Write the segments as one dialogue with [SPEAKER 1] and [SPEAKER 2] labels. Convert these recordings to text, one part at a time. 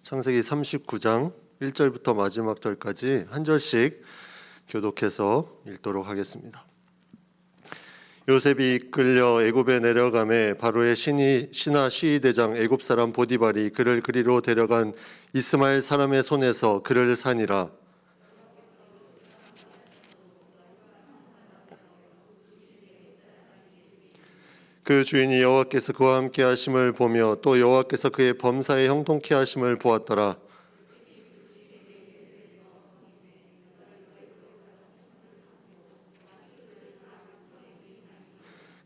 [SPEAKER 1] 창세기 39장 1절부터 마지막 절까지 한 절씩 교독해서 읽도록 하겠습니다. 요셉이 이끌려 애굽에 내려가매 바로의 신하 시위대장 애굽 사람 보디발이 그를 그리로 데려간 이스마엘 사람의 손에서 그를 산이라. 그 주인이 여호와께서 그와 함께 하심을 보며 또 여호와께서 그의 범사에 형통케 하심을 보았더라.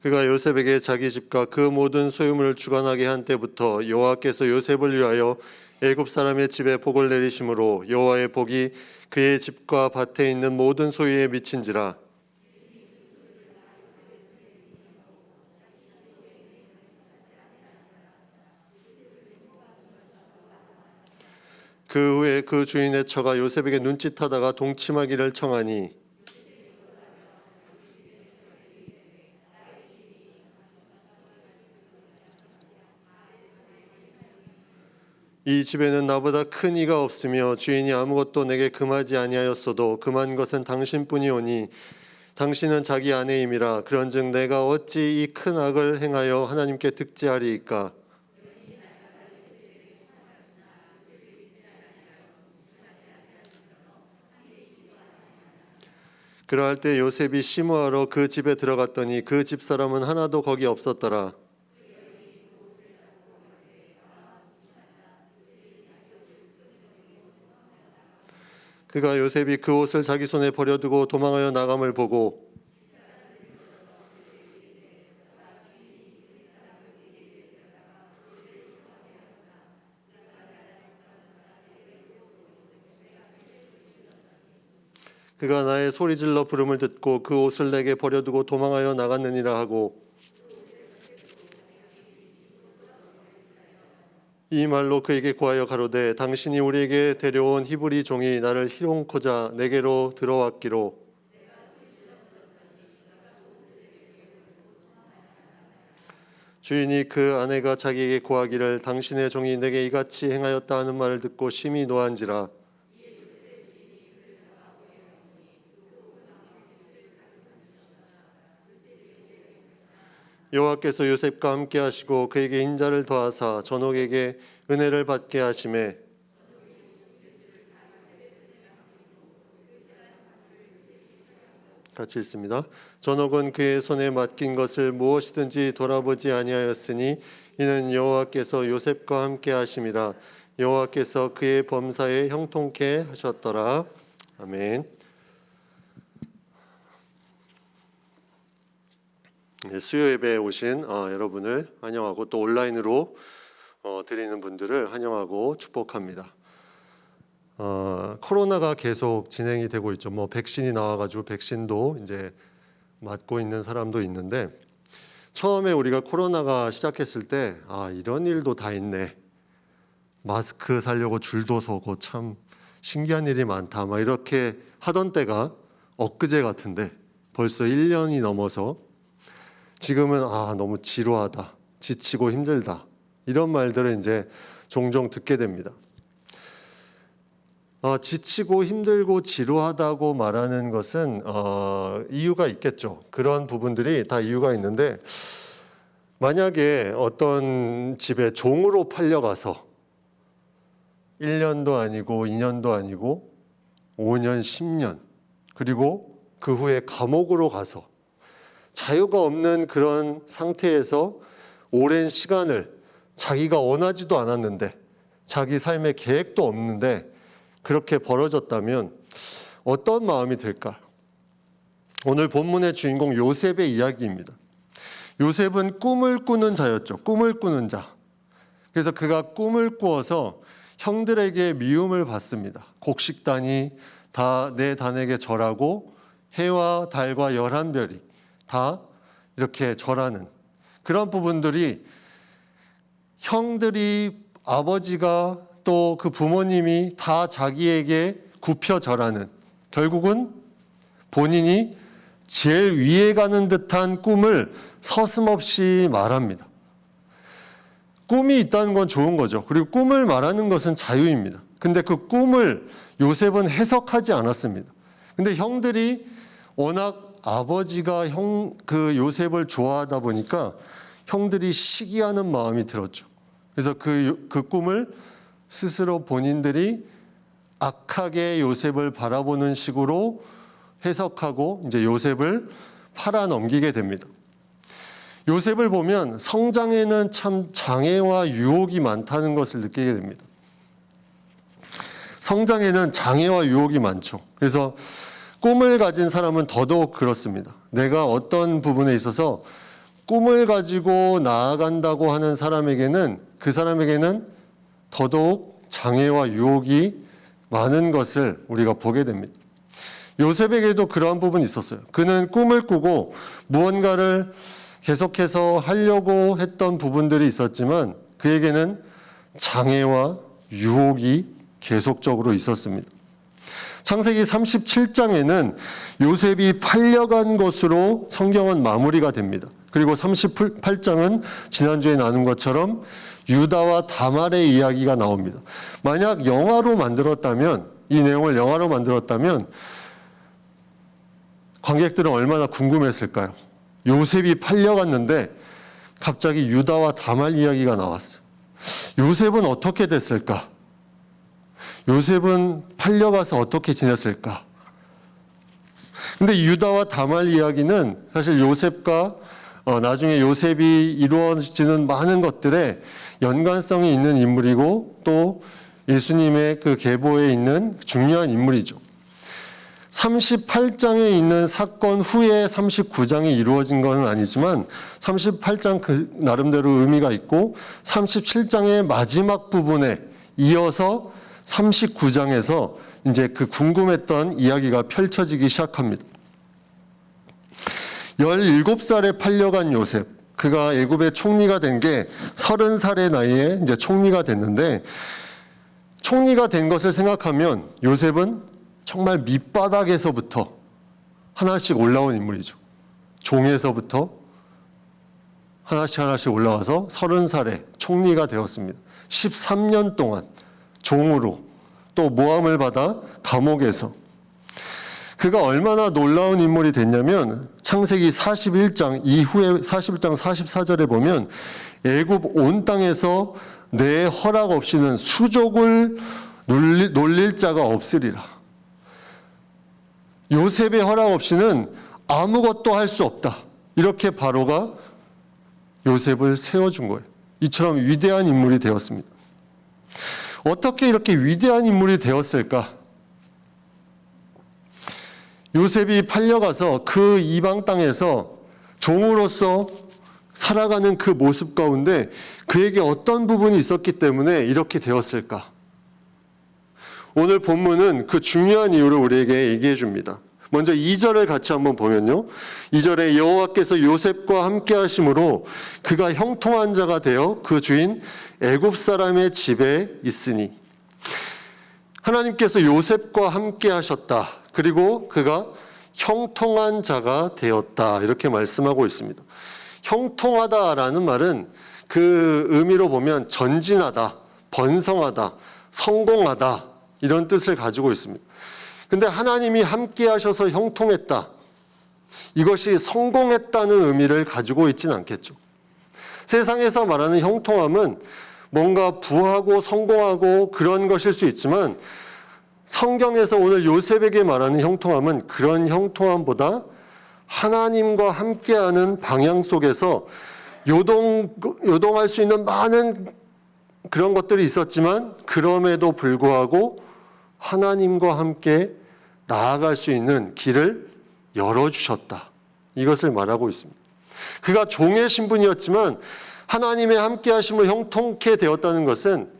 [SPEAKER 1] 그가 요셉에게 자기 집과 그 모든 소유물을 주관하게 한 때부터 여호와께서 요셉을 위하여 애굽 사람의 집에 복을 내리심으로 여호와의 복이 그의 집과 밭에 있는 모든 소유에 미친지라. 그 후에 그 주인의 처가 요셉에게 눈짓하다가 동침하기를 청하니 이 집에는 나보다 큰 이가 없으며 주인이 아무것도 내게 금하지 아니하였어도 금한 것은 당신뿐이오니 당신은 자기 아내임이라. 그런즉 내가 어찌 이 큰 악을 행하여 하나님께 득지하리이까. 그러할 때 요셉이 시무하러 그 집에 들어갔더니 그 집사람은 하나도 거기 없었더라. 그가 요셉이 그 옷을 자기 손에 버려두고 도망하여 나감을 보고 그가 나의 소리질러 부름을 듣고 그 옷을 내게 버려두고 도망하여 나갔느니라 하고 이 말로 그에게 고하여 가로되 당신이 우리에게 데려온 히브리 종이 나를 희롱코자 내게로 들어왔기로 주인이 그 아내가 자기에게 고하기를 당신의 종이 내게 이같이 행하였다 하는 말을 듣고 심히 노한지라. 여호와께서 요셉과 함께 하시고 그에게 인자를 더하사 전옥에게 은혜를 받게 하시매 같이 읽습니다. 전옥은 그의 손에 맡긴 것을 무엇이든지 돌아보지 아니하였으니 이는 여호와께서 요셉과 함께 하심이라. 여호와께서 그의 범사에 형통케 하셨더라. 아멘. 수요 예배에 오신 여러분을 환영하고 또 온라인으로 드리는 분들을 환영하고 축복합니다. 코로나가 계속 진행이 되고 있죠. 백신이 나와가지고 백신도 이제 맞고 있는 사람도 있는데 처음에 우리가 코로나가 시작했을 때 이런 일도 다 있네. 마스크 사려고 줄도 서고 참 신기한 일이 많다. 막 이렇게 하던 때가 엊그제 같은데 벌써 1년이 넘어서 지금은 너무 지루하다, 지치고 힘들다 이런 말들을 이제 종종 듣게 됩니다. 지치고 힘들고 지루하다고 말하는 것은 이유가 있겠죠. 그런 부분들이 다 이유가 있는데 만약에 어떤 집에 종으로 팔려가서 1년도 아니고 2년도 아니고 5년, 10년 그리고 그 후에 감옥으로 가서 자유가 없는 그런 상태에서 오랜 시간을 자기가 원하지도 않았는데 자기 삶의 계획도 없는데 그렇게 벌어졌다면 어떤 마음이 들까? 오늘 본문의 주인공 요셉의 이야기입니다. 요셉은 꿈을 꾸는 자였죠. 꿈을 꾸는 자. 그래서 그가 꿈을 꾸어서 형들에게 미움을 받습니다. 곡식단이 다 내 단에게 절하고 해와 달과 11별이 다 이렇게 절하는 그런 부분들이 형들이 아버지가 또 그 부모님이 다 자기에게 굽혀 절하는 결국은 본인이 제일 위에 가는 듯한 꿈을 서슴없이 말합니다. 꿈이 있다는 건 좋은 거죠. 그리고 꿈을 말하는 것은 자유입니다. 근데 그 꿈을 요셉은 해석하지 않았습니다. 근데 형들이 워낙 아버지가 그 요셉을 좋아하다 보니까 형들이 시기하는 마음이 들었죠. 그래서 그 꿈을 스스로 본인들이 악하게 요셉을 바라보는 식으로 해석하고 이제 요셉을 팔아 넘기게 됩니다. 요셉을 보면 성장에는 참 장애와 유혹이 많다는 것을 느끼게 됩니다. 성장에는 장애와 유혹이 많죠. 그래서 꿈을 가진 사람은 더더욱 그렇습니다. 내가 어떤 부분에 있어서 꿈을 가지고 나아간다고 하는 사람에게는 그 사람에게는 더더욱 장애와 유혹이 많은 것을 우리가 보게 됩니다. 요셉에게도 그러한 부분이 있었어요. 그는 꿈을 꾸고 무언가를 계속해서 하려고 했던 부분들이 있었지만 그에게는 장애와 유혹이 계속적으로 있었습니다. 창세기 37장에는 요셉이 팔려간 것으로 성경은 마무리가 됩니다. 그리고 38장은 지난주에 나눈 것처럼 유다와 다말의 이야기가 나옵니다. 만약 영화로 만들었다면, 이 내용을 영화로 만들었다면 관객들은 얼마나 궁금했을까요? 요셉이 팔려갔는데 갑자기 유다와 다말 이야기가 나왔어요. 요셉은 어떻게 됐을까? 요셉은 팔려가서 어떻게 지냈을까? 근데 유다와 다말 이야기는 사실 요셉과 나중에 요셉이 이루어지는 많은 것들에 연관성이 있는 인물이고 또 예수님의 그 계보에 있는 중요한 인물이죠. 38장에 있는 사건 후에 39장이 이루어진 것은 아니지만 38장 그 나름대로 의미가 있고 37장의 마지막 부분에 이어서 39장에서 이제 그 궁금했던 이야기가 펼쳐지기 시작합니다. 17살에 팔려간 요셉, 그가 애굽의 총리가 된 게 30살의 나이에 이제 총리가 됐는데 총리가 된 것을 생각하면 요셉은 정말 밑바닥에서부터 하나씩 올라온 인물이죠. 종에서부터 하나씩 올라와서 30살에 총리가 되었습니다. 13년 동안 종으로 또 모함을 받아 감옥에서 그가 얼마나 놀라운 인물이 됐냐면 창세기 41장 이후에 41장 44절에 보면 애굽 온 땅에서 내 허락 없이는 수족을 놀릴 자가 없으리라. 요셉의 허락 없이는 아무것도 할 수 없다. 이렇게 바로가 요셉을 세워준 거예요. 이처럼 위대한 인물이 되었습니다. 어떻게 이렇게 위대한 인물이 되었을까? 요셉이 팔려가서 그 이방 땅에서 종으로서 살아가는 그 모습 가운데 그에게 어떤 부분이 있었기 때문에 이렇게 되었을까? 오늘 본문은 그 중요한 이유를 우리에게 얘기해 줍니다. 먼저 2절을 같이 한번 보면요. 2절에 여호와께서 요셉과 함께 하심으로 그가 형통한 자가 되어 그 주인 애굽 사람의 집에 있으니 하나님께서 요셉과 함께 하셨다. 그리고 그가 형통한 자가 되었다. 이렇게 말씀하고 있습니다. 형통하다라는 말은 그 의미로 보면 전진하다, 번성하다, 성공하다 이런 뜻을 가지고 있습니다. 근데 하나님이 함께 하셔서 형통했다. 이것이 성공했다는 의미를 가지고 있지는 않겠죠. 세상에서 말하는 형통함은 뭔가 부하고 성공하고 그런 것일 수 있지만 성경에서 오늘 요셉에게 말하는 형통함은 그런 형통함보다 하나님과 함께하는 방향 속에서 요동할 수 있는 많은 그런 것들이 있었지만 그럼에도 불구하고 하나님과 함께 나아갈 수 있는 길을 열어주셨다. 이것을 말하고 있습니다. 그가 종의 신분이었지만 하나님의 함께 하심으로 형통케 되었다는 것은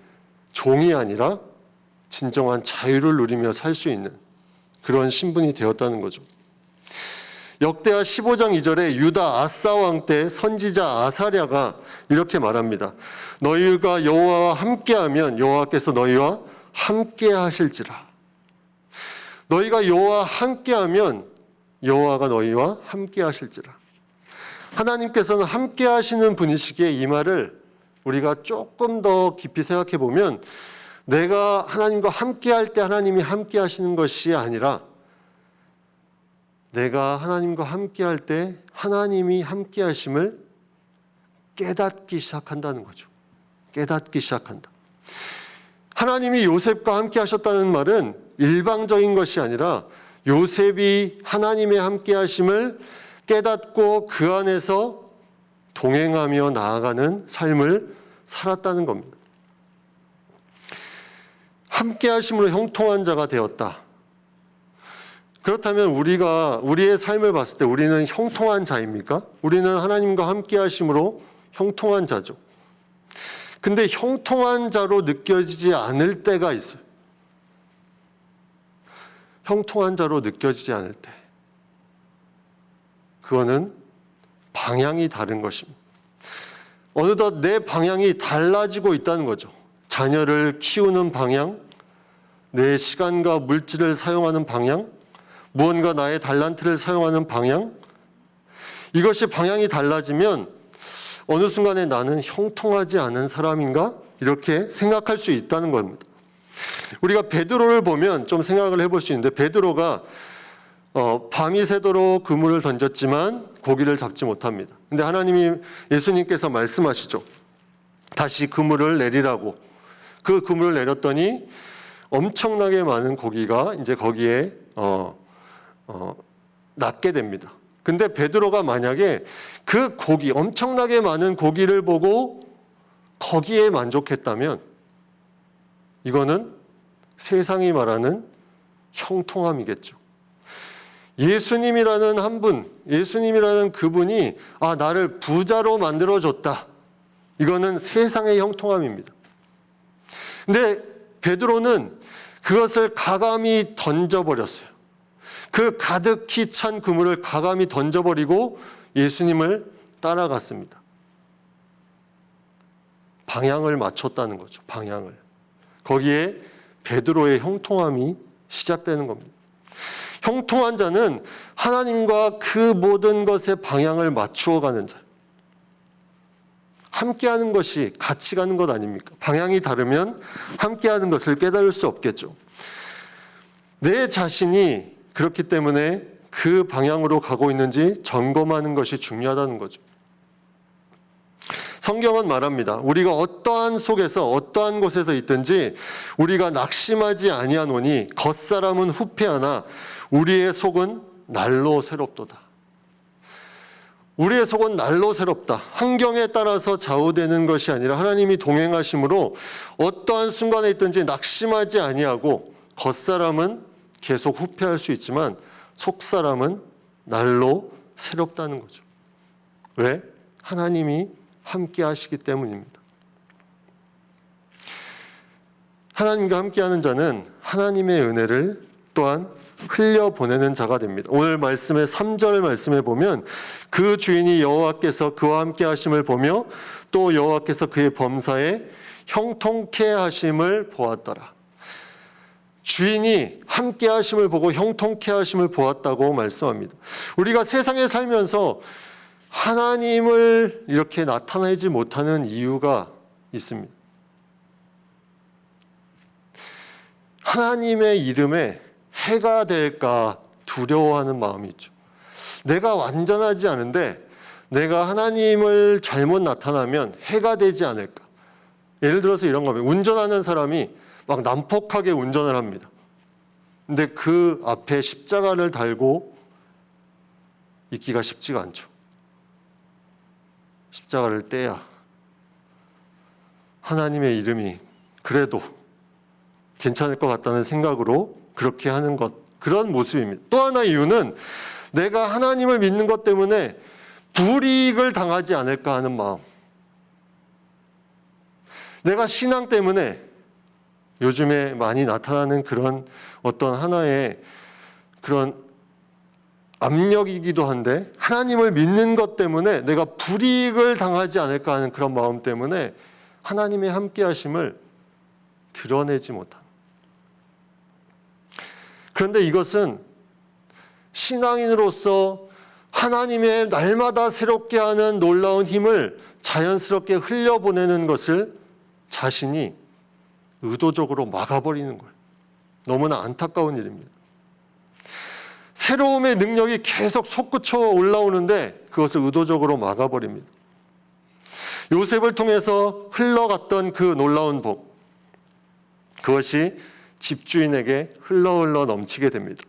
[SPEAKER 1] 종이 아니라 진정한 자유를 누리며 살 수 있는 그런 신분이 되었다는 거죠. 역대하 15장 2절에 유다 아사 왕 때 선지자 아사랴가 이렇게 말합니다. 너희가 여호와와 함께하면 여호와께서 너희와 함께 하실지라. 너희가 여호와와 함께하면 여호와가 너희와 함께 하실지라. 하나님께서는 함께 하시는 분이시기에 이 말을 우리가 조금 더 깊이 생각해 보면 내가 하나님과 함께 할 때 하나님이 함께 하시는 것이 아니라 내가 하나님과 함께 할 때 하나님이 함께 하심을 깨닫기 시작한다는 거죠. 깨닫기 시작한다. 하나님이 요셉과 함께 하셨다는 말은 일방적인 것이 아니라 요셉이 하나님의 함께 하심을 깨닫고 그 안에서 동행하며 나아가는 삶을 살았다는 겁니다. 함께 하심으로 형통한 자가 되었다. 그렇다면 우리의 삶을 봤을 때 우리는 형통한 자입니까? 우리는 하나님과 함께 하심으로 형통한 자죠. 근데 형통한 자로 느껴지지 않을 때가 있어요. 형통한 자로 느껴지지 않을 때. 그거는 방향이 다른 것입니다. 어느덧 내 방향이 달라지고 있다는 거죠. 자녀를 키우는 방향, 내 시간과 물질을 사용하는 방향, 무언가 나의 달란트를 사용하는 방향, 이것이 방향이 달라지면 어느 순간에 나는 형통하지 않은 사람인가? 이렇게 생각할 수 있다는 겁니다. 우리가 베드로를 보면 좀 생각을 해볼 수 있는데 베드로가 밤이 새도록 그물을 던졌지만 고기를 잡지 못합니다. 근데 예수님께서 말씀하시죠. 다시 그물을 내리라고. 그 그물을 내렸더니 엄청나게 많은 고기가 이제 거기에 낫게 됩니다. 근데 베드로가 만약에 그 고기, 엄청나게 많은 고기를 보고 거기에 만족했다면 이거는 세상이 말하는 형통함이겠죠. 예수님이라는 한 분, 예수님이라는 그분이 나를 부자로 만들어줬다. 이거는 세상의 형통함입니다. 근데 베드로는 그것을 가감히 던져버렸어요. 그 가득히 찬 그물을 가감히 던져버리고 예수님을 따라갔습니다. 방향을 맞췄다는 거죠. 방향을. 거기에 베드로의 형통함이 시작되는 겁니다. 형통한 자는 하나님과 그 모든 것의 방향을 맞추어 가는 자. 함께하는 것이 같이 가는 것 아닙니까? 방향이 다르면 함께하는 것을 깨달을 수 없겠죠. 내 자신이 그렇기 때문에 그 방향으로 가고 있는지 점검하는 것이 중요하다는 거죠. 성경은 말합니다. 우리가 어떠한 속에서 어떠한 곳에서 있든지 우리가 낙심하지 아니하노니 겉사람은 후패하나 우리의 속은 날로 새롭도다. 우리의 속은 날로 새롭다. 환경에 따라서 좌우되는 것이 아니라 하나님이 동행하심으로 어떠한 순간에 있든지 낙심하지 아니하고 겉사람은 계속 후패할 수 있지만 속사람은 날로 새롭다는 거죠. 왜? 하나님이 함께 하시기 때문입니다. 하나님과 함께하는 자는 하나님의 은혜를 또한 흘려보내는 자가 됩니다. 오늘 말씀의 3절 말씀에 보면 그 주인이 여호와께서 그와 함께 하심을 보며 또 여호와께서 그의 범사에 형통케 하심을 보았더라. 주인이 함께 하심을 보고 형통케 하심을 보았다고 말씀합니다. 우리가 세상에 살면서 하나님을 이렇게 나타내지 못하는 이유가 있습니다. 하나님의 이름에 해가 될까 두려워하는 마음이 있죠. 내가 완전하지 않은데 내가 하나님을 잘못 나타나면 해가 되지 않을까. 예를 들어서 이런 겁니다. 운전하는 사람이 막 난폭하게 운전을 합니다. 근데 그 앞에 십자가를 달고 있기가 쉽지가 않죠. 십자가를 떼야 하나님의 이름이 그래도 괜찮을 것 같다는 생각으로 그렇게 하는 것, 그런 모습입니다. 또 하나 이유는 내가 하나님을 믿는 것 때문에 불이익을 당하지 않을까 하는 마음. 내가 신앙 때문에 요즘에 많이 나타나는 그런 어떤 하나의 그런 압력이기도 한데 하나님을 믿는 것 때문에 내가 불이익을 당하지 않을까 하는 그런 마음 때문에 하나님의 함께하심을 드러내지 못한. 그런데 이것은 신앙인으로서 하나님의 날마다 새롭게 하는 놀라운 힘을 자연스럽게 흘려보내는 것을 자신이 의도적으로 막아버리는 거예요. 너무나 안타까운 일입니다. 새로움의 능력이 계속 솟구쳐 올라오는데 그것을 의도적으로 막아버립니다. 요셉을 통해서 흘러갔던 그 놀라운 복, 그것이 집주인에게 흘러 넘치게 됩니다.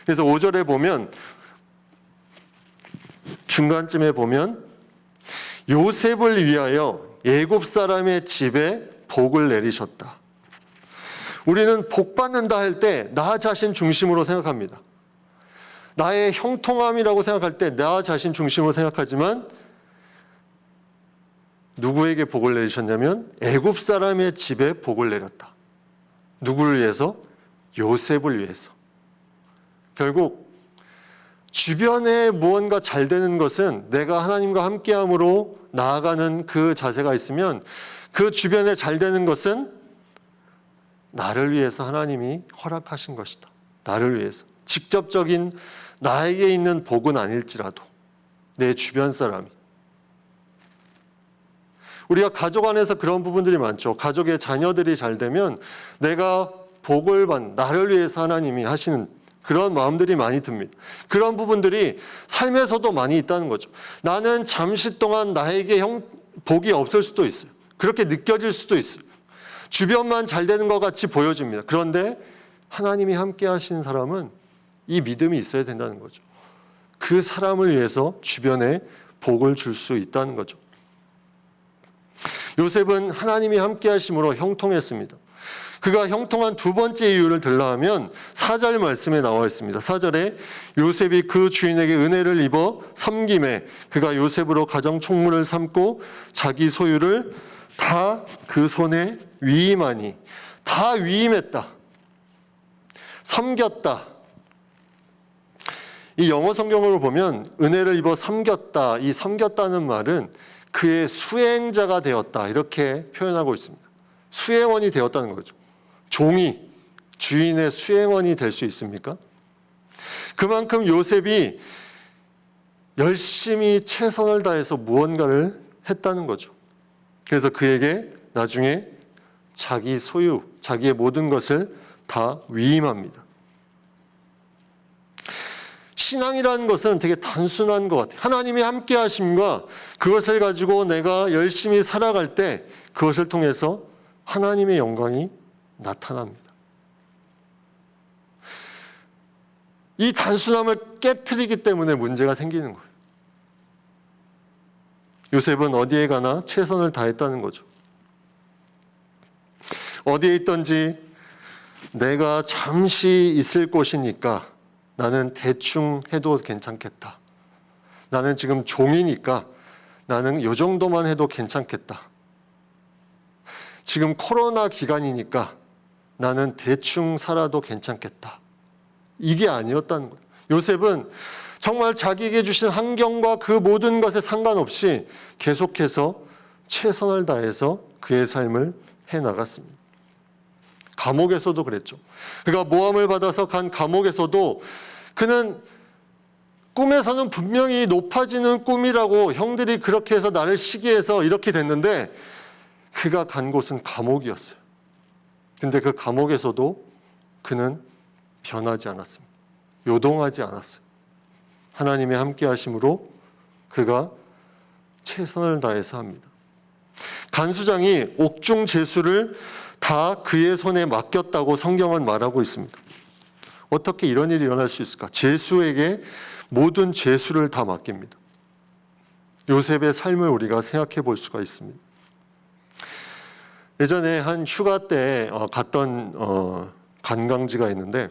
[SPEAKER 1] 그래서 5절에 보면, 중간쯤에 보면 요셉을 위하여 애굽 사람의 집에 복을 내리셨다. 우리는 복 받는다 할 때 나 자신 중심으로 생각합니다. 나의 형통함이라고 생각할 때 나 자신 중심으로 생각하지만 누구에게 복을 내리셨냐면 애굽 사람의 집에 복을 내렸다. 누구를 위해서? 요셉을 위해서. 결국 주변에 무언가 잘 되는 것은 내가 하나님과 함께함으로 나아가는 그 자세가 있으면 그 주변에 잘 되는 것은 나를 위해서 하나님이 허락하신 것이다. 나를 위해서. 직접적인 나에게 있는 복은 아닐지라도 내 주변 사람이. 우리가 가족 안에서 그런 부분들이 많죠. 가족의 자녀들이 잘 되면 내가 복을 받는, 나를 위해서 하나님이 하시는 그런 마음들이 많이 듭니다. 그런 부분들이 삶에서도 많이 있다는 거죠. 나는 잠시 동안 나에게 복이 없을 수도 있어요. 그렇게 느껴질 수도 있어요. 주변만 잘 되는 것 같이 보여집니다. 그런데 하나님이 함께 하시는 사람은 이 믿음이 있어야 된다는 거죠. 그 사람을 위해서 주변에 복을 줄 수 있다는 거죠. 요셉은 하나님이 함께 하심으로 형통했습니다. 그가 형통한 두 번째 이유를 들라하면 4절 말씀에 나와 있습니다. 4절에 요셉이 그 주인에게 은혜를 입어 섬김에 그가 요셉으로 가정 총무를 삼고 자기 소유를 다 그 손에 위임하니. 다 위임했다. 섬겼다. 이 영어 성경으로 보면 은혜를 입어 섬겼다. 이 섬겼다는 말은 그의 수행자가 되었다. 이렇게 표현하고 있습니다. 수행원이 되었다는 거죠. 종이 주인의 수행원이 될 수 있습니까? 그만큼 요셉이 열심히 최선을 다해서 무언가를 했다는 거죠. 그래서 그에게 나중에 자기 소유, 자기의 모든 것을 다 위임합니다. 신앙이라는 것은 되게 단순한 것 같아요. 하나님이 함께 하심과 그것을 가지고 내가 열심히 살아갈 때 그것을 통해서 하나님의 영광이 나타납니다. 이 단순함을 깨트리기 때문에 문제가 생기는 거예요. 요셉은 어디에 가나 최선을 다했다는 거죠. 어디에 있든지 내가 잠시 있을 곳이니까 나는 대충 해도 괜찮겠다. 나는 지금 종이니까 나는 이 정도만 해도 괜찮겠다. 지금 코로나 기간이니까 나는 대충 살아도 괜찮겠다. 이게 아니었다는 거예요. 요셉은 정말 자기에게 주신 환경과 그 모든 것에 상관없이 계속해서 최선을 다해서 그의 삶을 해나갔습니다. 감옥에서도 그랬죠. 그가 모함을 받아서 간 감옥에서도 그는 꿈에서는 분명히 높아지는 꿈이라고 형들이 그렇게 해서 나를 시기해서 이렇게 됐는데 그가 간 곳은 감옥이었어요. 근데 그 감옥에서도 그는 변하지 않았습니다. 요동하지 않았어요. 하나님의 함께 하심으로 그가 최선을 다해서 합니다. 간수장이 옥중 제수를 다 그의 손에 맡겼다고 성경은 말하고 있습니다. 어떻게 이런 일이 일어날 수 있을까? 제수에게 모든 제수를 다 맡깁니다. 요셉의 삶을 우리가 생각해 볼 수가 있습니다. 예전에 한 휴가 때 갔던 관광지가 있는데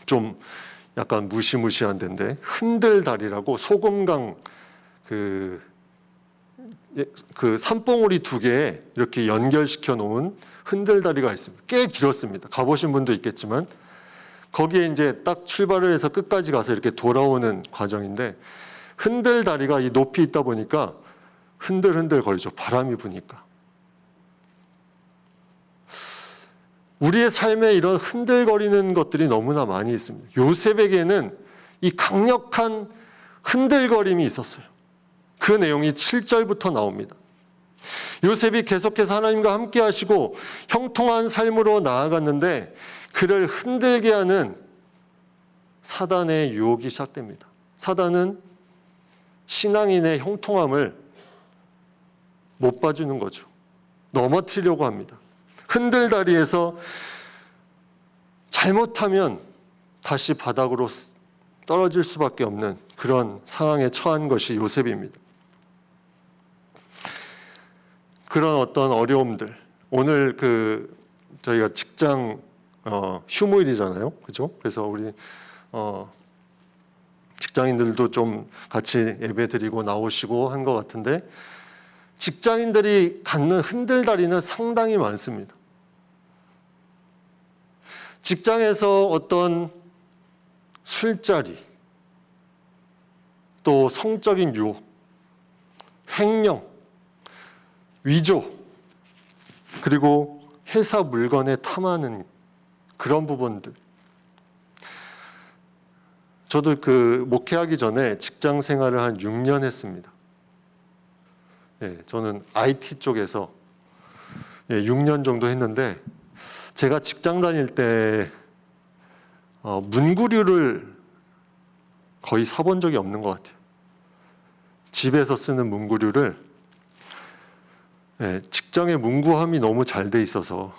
[SPEAKER 1] 좀 약간 무시무시한 데인데 흔들다리라고 소금강 그 산봉우리 두 개에 이렇게 연결시켜 놓은 흔들다리가 있습니다. 꽤 길었습니다. 가보신 분도 있겠지만 거기에 이제 딱 출발을 해서 끝까지 가서 이렇게 돌아오는 과정인데 흔들다리가 이 높이 있다 보니까 흔들흔들 거리죠. 바람이 부니까. 우리의 삶에 이런 흔들거리는 것들이 너무나 많이 있습니다. 요셉에게는 이 강력한 흔들거림이 있었어요. 그 내용이 7절부터 나옵니다. 요셉이 계속해서 하나님과 함께 하시고 형통한 삶으로 나아갔는데 그를 흔들게 하는 사단의 유혹이 시작됩니다. 사단은 신앙인의 형통함을 못 봐주는 거죠. 넘어뜨리려고 합니다. 흔들다리에서 잘못하면 다시 바닥으로 떨어질 수밖에 없는 그런 상황에 처한 것이 요셉입니다. 그런 어떤 어려움들, 오늘 저희가 직장 휴무일이잖아요, 그죠? 그래서 우리 직장인들도 좀 같이 예배드리고 나오시고 한 것 같은데 직장인들이 갖는 흔들다리는 상당히 많습니다. 직장에서 어떤 술자리, 또 성적인 유혹, 횡령, 위조, 그리고 회사 물건에 탐하는 그런 부분들. 저도 목회하기 전에 직장 생활을 한 6년 했습니다. 저는 IT 쪽에서 6년 정도 했는데 제가 직장 다닐 때 문구류를 거의 사본 적이 없는 것 같아요. 집에서 쓰는 문구류를 직장의 문구함이 너무 잘 돼 있어서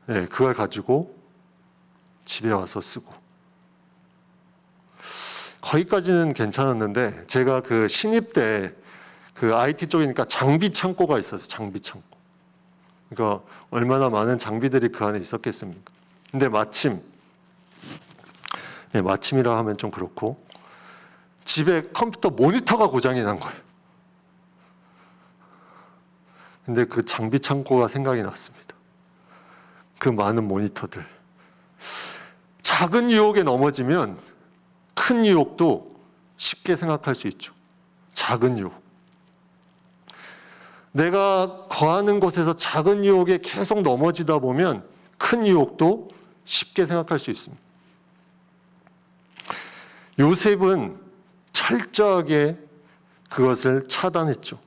[SPEAKER 1] 그걸 가지고 집에 와서 쓰고 거기까지는 괜찮았는데 제가 신입 때 IT 쪽이니까 장비 창고가 있었어요. 장비 창고. 그러니까 얼마나 많은 장비들이 그 안에 있었겠습니까? 근데 마침이라 하면 좀 그렇고 집에 컴퓨터 모니터가 고장이 난 거예요. 근데 그 장비 창고가 생각이 났습니다. 그 많은 모니터들. 작은 유혹에 넘어지면 큰 유혹도 쉽게 생각할 수 있죠. 작은 유혹. 내가 거하는 곳에서 작은 유혹에 계속 넘어지다 보면 큰 유혹도 쉽게 생각할 수 있습니다. 요셉은 철저하게 그것을 차단했죠.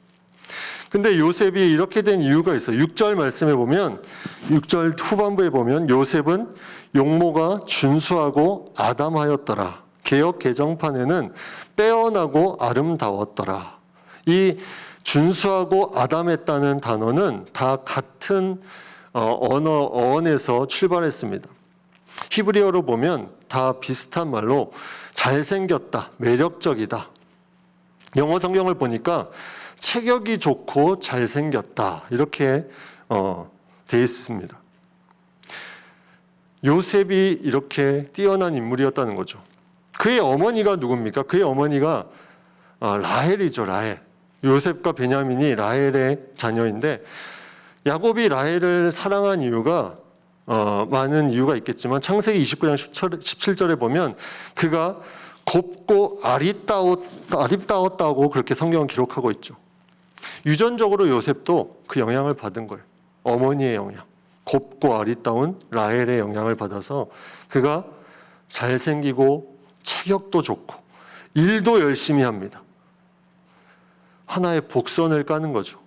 [SPEAKER 1] 근데 요셉이 이렇게 된 이유가 있어요. 6절 말씀에 보면 6절 후반부에 보면 요셉은 용모가 준수하고 아담하였더라. 개역 개정판에는 빼어나고 아름다웠더라. 이 준수하고 아담했다는 단어는 다 같은 어원에서 출발했습니다. 히브리어로 보면 다 비슷한 말로 잘생겼다, 매력적이다. 영어 성경을 보니까 체격이 좋고 잘생겼다 이렇게 돼 있습니다. 요셉이 이렇게 뛰어난 인물이었다는 거죠. 그의 어머니가 누굽니까? 그의 어머니가 라헬이죠. 라헬. 요셉과 베냐민이 라헬의 자녀인데 야곱이 라헬을 사랑한 이유가 많은 이유가 있겠지만 창세기 29장 17절에 보면 그가 곱고 아립다웠다고 그렇게 성경은 기록하고 있죠. 유전적으로 요셉도 그 영향을 받은 거예요. 어머니의 영향, 곱고 아리따운 라헬의 영향을 받아서 그가 잘생기고 체격도 좋고 일도 열심히 합니다. 하나의 복선을 까는 거죠.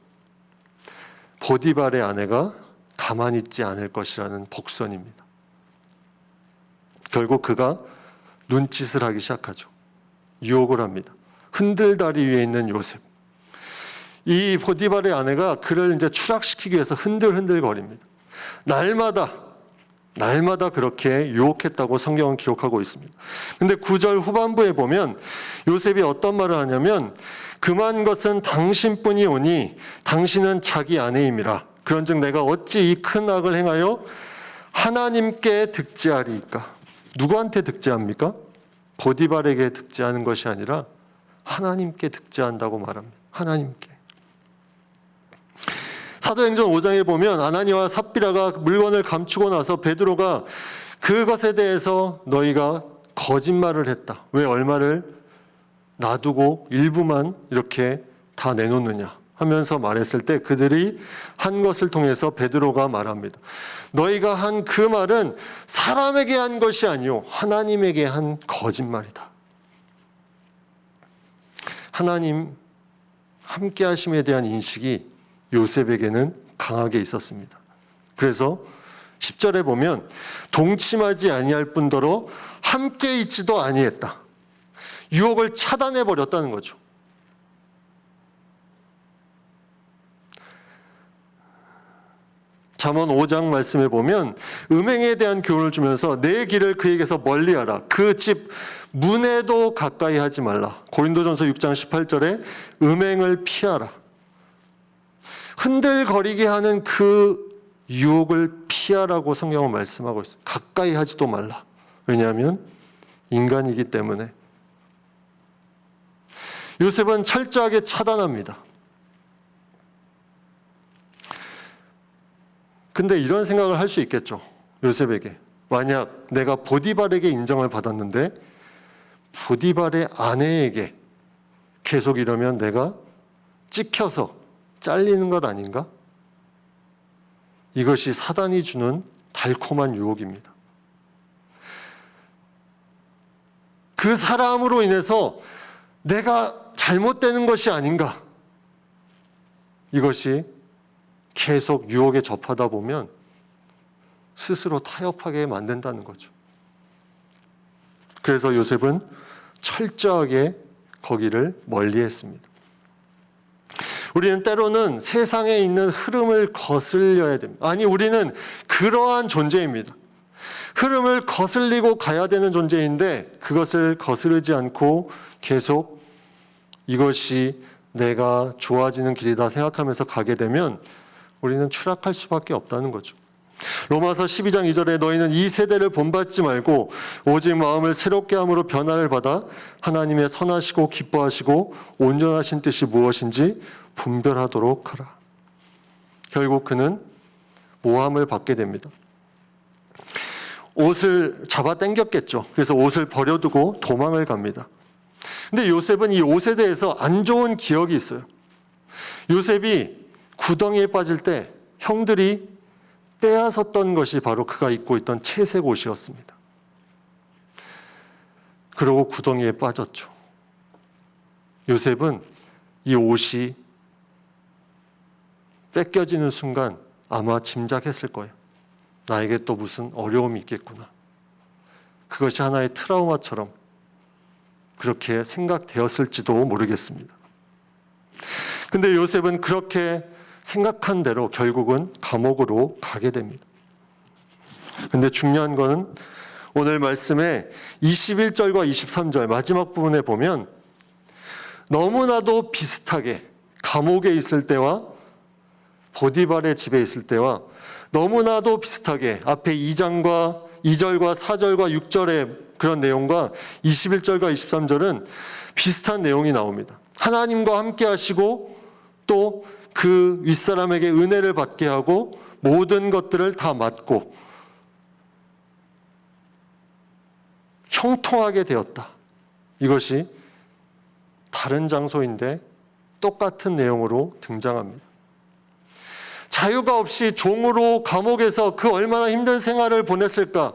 [SPEAKER 1] 보디발의 아내가 가만히 있지 않을 것이라는 복선입니다. 결국 그가 눈짓을 하기 시작하죠. 유혹을 합니다. 흔들다리 위에 있는 요셉. 이 보디발의 아내가 그를 이제 추락시키기 위해서 흔들거립니다. 날마다 그렇게 유혹했다고 성경은 기록하고 있습니다. 근데 9절 후반부에 보면 요셉이 어떤 말을 하냐면 그만 것은 당신뿐이 오니 당신은 자기 아내임이라. 그런즉 내가 어찌 이 큰 악을 행하여 하나님께 득지하리이까. 누구한테 득지합니까? 보디발에게 득지하는 것이 아니라 하나님께 득지한다고 말합니다. 하나님께. 사도행전 5장에 보면 아나니아와 삽비라가 물건을 감추고 나서 베드로가 그것에 대해서 너희가 거짓말을 했다. 왜 얼마를 놔두고 일부만 이렇게 다 내놓느냐 하면서 말했을 때 그들이 한 것을 통해서 베드로가 말합니다. 너희가 한 그 말은 사람에게 한 것이 아니요 하나님에게 한 거짓말이다. 하나님 함께 하심에 대한 인식이 요셉에게는 강하게 있었습니다. 그래서 10절에 보면 동침하지 아니할 뿐더러 함께 있지도 아니했다. 유혹을 차단해 버렸다는 거죠. 잠언 5장 말씀에 보면 음행에 대한 교훈을 주면서 내 길을 그에게서 멀리하라. 그 집 문에도 가까이 하지 말라. 고린도전서 6장 18절에 음행을 피하라. 흔들거리게 하는 그 유혹을 피하라고 성경은 말씀하고 있어요. 가까이 하지도 말라. 왜냐하면 인간이기 때문에. 요셉은 철저하게 차단합니다. 근데 이런 생각을 할 수 있겠죠. 요셉에게. 만약 내가 보디발에게 인정을 받았는데 보디발의 아내에게 계속 이러면 내가 찍혀서 잘리는 것 아닌가? 이것이 사단이 주는 달콤한 유혹입니다. 그 사람으로 인해서 내가 잘못되는 것이 아닌가? 이것이 계속 유혹에 접하다 보면 스스로 타협하게 만든다는 거죠. 그래서 요셉은 철저하게 거기를 멀리했습니다. 우리는 때로는 세상에 있는 흐름을 거슬려야 됩니다. 아니, 우리는 그러한 존재입니다. 흐름을 거슬리고 가야 되는 존재인데 그것을 거스르지 않고 계속 이것이 내가 좋아지는 길이다 생각하면서 가게 되면 우리는 추락할 수밖에 없다는 거죠. 로마서 12장 2절에 너희는 이 세대를 본받지 말고 오직 마음을 새롭게 함으로 변화를 받아 하나님의 선하시고 기뻐하시고 온전하신 뜻이 무엇인지 분별하도록 하라. 결국 그는 모함을 받게 됩니다. 옷을 잡아 당겼겠죠. 그래서 옷을 버려두고 도망을 갑니다. 근데 요셉은 이 옷에 대해서 안 좋은 기억이 있어요. 요셉이 구덩이에 빠질 때 형들이 빼앗았던 것이 바로 그가 입고 있던 채색 옷이었습니다. 그러고 구덩이에 빠졌죠. 요셉은 이 옷이 뺏겨지는 순간 아마 짐작했을 거예요. 나에게 또 무슨 어려움이 있겠구나. 그것이 하나의 트라우마처럼 그렇게 생각되었을지도 모르겠습니다. 근데 요셉은 그렇게 생각한 대로 결국은 감옥으로 가게 됩니다. 근데 중요한 거는 오늘 말씀에 21절과 23절 마지막 부분에 보면 너무나도 비슷하게 감옥에 있을 때와 보디발의 집에 있을 때와 너무나도 비슷하게 앞에 2절과 4절과 6절의 그런 내용과 21절과 23절은 비슷한 내용이 나옵니다. 하나님과 함께 하시고 또 그 윗사람에게 은혜를 받게 하고 모든 것들을 다 맡고 형통하게 되었다. 이것이 다른 장소인데 똑같은 내용으로 등장합니다. 자유가 없이 종으로 감옥에서 그 얼마나 힘든 생활을 보냈을까?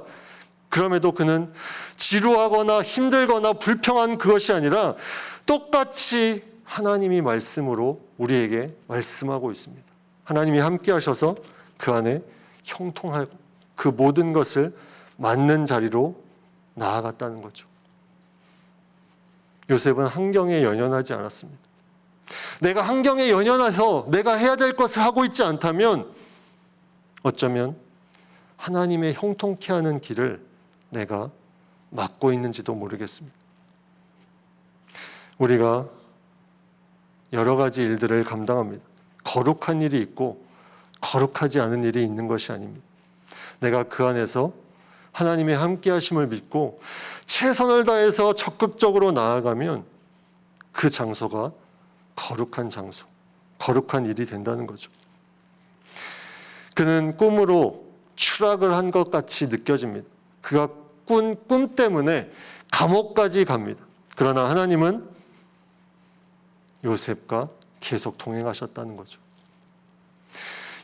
[SPEAKER 1] 그럼에도 그는 지루하거나 힘들거나 불평한 그것이 아니라 똑같이 하나님이 말씀으로 우리에게 말씀하고 있습니다. 하나님이 함께 하셔서 그 안에 형통하고 그 모든 것을 맞는 자리로 나아갔다는 거죠. 요셉은 환경에 연연하지 않았습니다. 내가 환경에 연연해서 내가 해야 될 것을 하고 있지 않다면 어쩌면 하나님의 형통케 하는 길을 내가 막고 있는지도 모르겠습니다. 우리가 여러 가지 일들을 감당합니다. 거룩한 일이 있고 거룩하지 않은 일이 있는 것이 아닙니다. 내가 그 안에서 하나님의 함께 하심을 믿고 최선을 다해서 적극적으로 나아가면 그 장소가 거룩한 장소, 거룩한 일이 된다는 거죠. 그는 꿈으로 추락을 한 것 같이 느껴집니다. 그가 꾼 꿈 때문에 감옥까지 갑니다. 그러나 하나님은 요셉과 계속 동행하셨다는 거죠.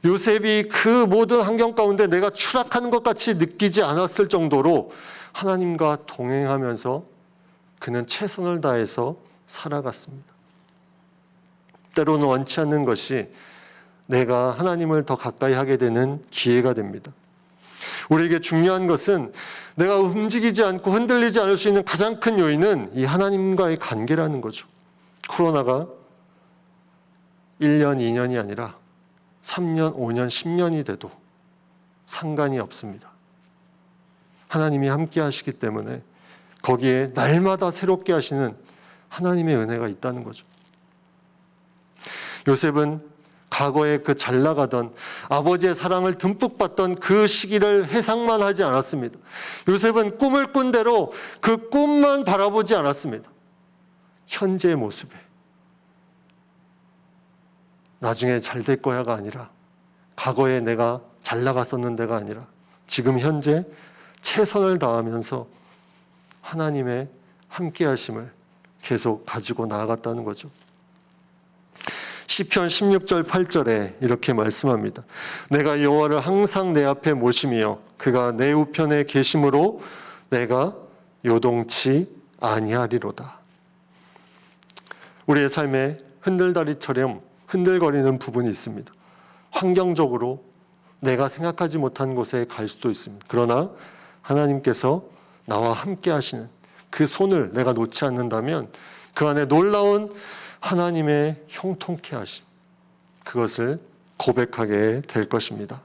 [SPEAKER 1] 요셉이 그 모든 환경 가운데 내가 추락하는 것 같이 느끼지 않았을 정도로 하나님과 동행하면서 그는 최선을 다해서 살아갔습니다. 때로는 원치 않는 것이 내가 하나님을 더 가까이 하게 되는 기회가 됩니다. 우리에게 중요한 것은 내가 움직이지 않고 흔들리지 않을 수 있는 가장 큰 요인은 이 하나님과의 관계라는 거죠. 코로나가 1년, 2년이 아니라 3년, 5년, 10년이 돼도 상관이 없습니다. 하나님이 함께 하시기 때문에 거기에 날마다 새롭게 하시는 하나님의 은혜가 있다는 거죠. 요셉은 과거에 그 잘 나가던 아버지의 사랑을 듬뿍 받던 그 시기를 회상만 하지 않았습니다. 요셉은 꿈을 꾼 대로 그 꿈만 바라보지 않았습니다. 현재의 모습에 나중에 잘 될 거야가 아니라, 과거에 내가 잘 나갔었는데가 아니라 지금 현재 최선을 다하면서 하나님의 함께 하심을 계속 가지고 나아갔다는 거죠. 시편 16절 8절에 이렇게 말씀합니다. 내가 여호와를 항상 내 앞에 모심이여 그가 내 우편에 계심으로 내가 요동치 아니하리로다. 우리의 삶에 흔들다리처럼 흔들거리는 부분이 있습니다. 환경적으로 내가 생각하지 못한 곳에 갈 수도 있습니다. 그러나 하나님께서 나와 함께 하시는 그 손을 내가 놓지 않는다면 그 안에 놀라운 하나님의 형통케 하심, 그것을 고백하게 될 것입니다.